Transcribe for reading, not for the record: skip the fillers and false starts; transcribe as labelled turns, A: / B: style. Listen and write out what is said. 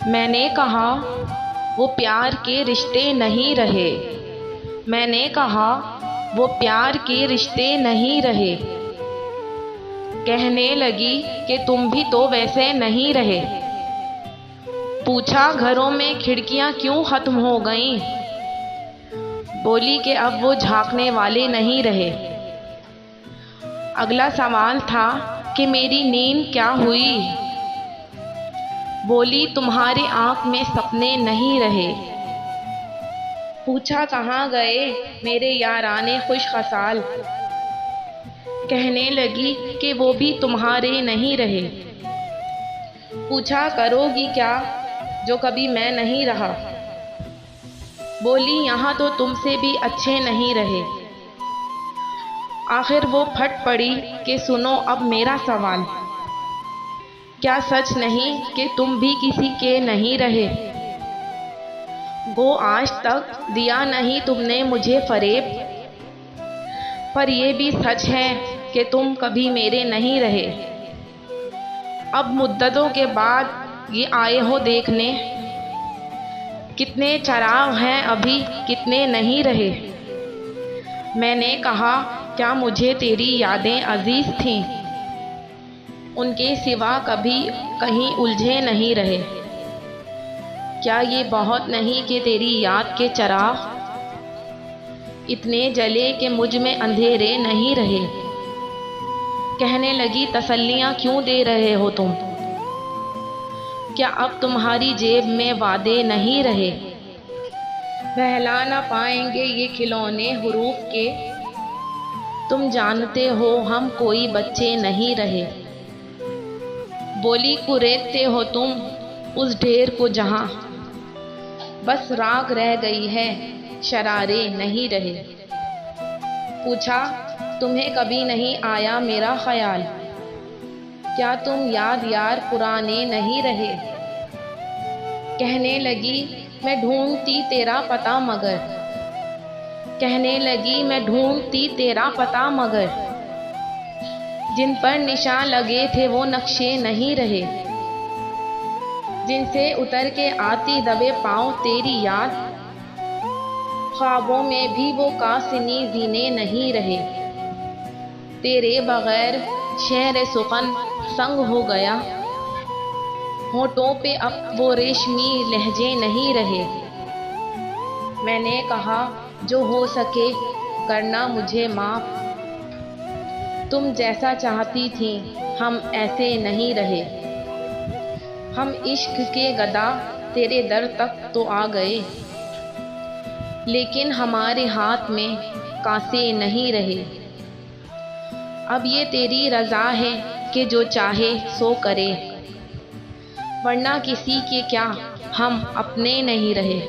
A: मैंने कहा वो प्यार के रिश्ते नहीं रहे। मैंने कहा वो प्यार के रिश्ते नहीं रहे। कहने लगी कि तुम भी तो वैसे नहीं रहे। पूछा घरों में खिड़कियां क्यों खत्म हो गईं? बोली कि अब वो झांकने वाले नहीं रहे। अगला सवाल था कि मेरी नींद क्या हुई? बोली तुम्हारी आंख में सपने नहीं रहे। पूछा कहाँ गए मेरे याराने खुश खसाल? कहने लगी कि वो भी तुम्हारे नहीं रहे। पूछा करोगी क्या जो कभी मैं नहीं रहा? बोली यहाँ तो तुमसे भी अच्छे नहीं रहे। आखिर वो फट पड़ी कि सुनो अब मेरा सवाल, क्या सच नहीं कि तुम भी किसी के नहीं रहे? गो आज तक दिया नहीं तुमने मुझे फरेब, पर ये भी सच है कि तुम कभी मेरे नहीं रहे। अब मुद्दतों के बाद ये आए हो देखने, कितने चराग हैं अभी कितने नहीं रहे। मैंने कहा क्या मुझे तेरी यादें अजीज थीं, उनके सिवा कभी कहीं उलझे नहीं रहे। क्या ये बहुत नहीं कि तेरी याद के चराग इतने जले कि मुझ में अंधेरे नहीं रहे। कहने लगी तसल्लियाँ क्यों दे रहे हो तुम? क्या अब तुम्हारी जेब में वादे नहीं रहे? बहला ना पाएंगे ये खिलौने हुरूफ के, तुम जानते हो हम कोई बच्चे नहीं रहे। बोली कुरेदते हो तुम उस ढेर को जहाँ बस राख रह गई है, शरारे नहीं रहे। पूछा तुम्हें कभी नहीं आया मेरा ख्याल? क्या तुम याद यार पुराने नहीं रहे? कहने लगी मैं ढूंढती तेरा पता मगर, कहने लगी मैं ढूंढती तेरा पता मगर, जिन पर निशान लगे थे वो नक्शे नहीं रहे। जिनसे उतर के आती दबे पाँव तेरी याद, ख्वाबों में भी वो कासिनी जीने नहीं रहे। तेरे बगैर शहर सुखन संग हो गया, होठों पे अब वो रेशमी लहजे नहीं रहे। मैंने कहा जो हो सके करना मुझे माफ, तुम जैसा चाहती थी हम ऐसे नहीं रहे। हम इश्क के गदा तेरे दर तक तो आ गए, लेकिन हमारे हाथ में कांसे नहीं रहे। अब ये तेरी रज़ा है कि जो चाहे सो करे, वरना किसी के क्या हम अपने नहीं रहे।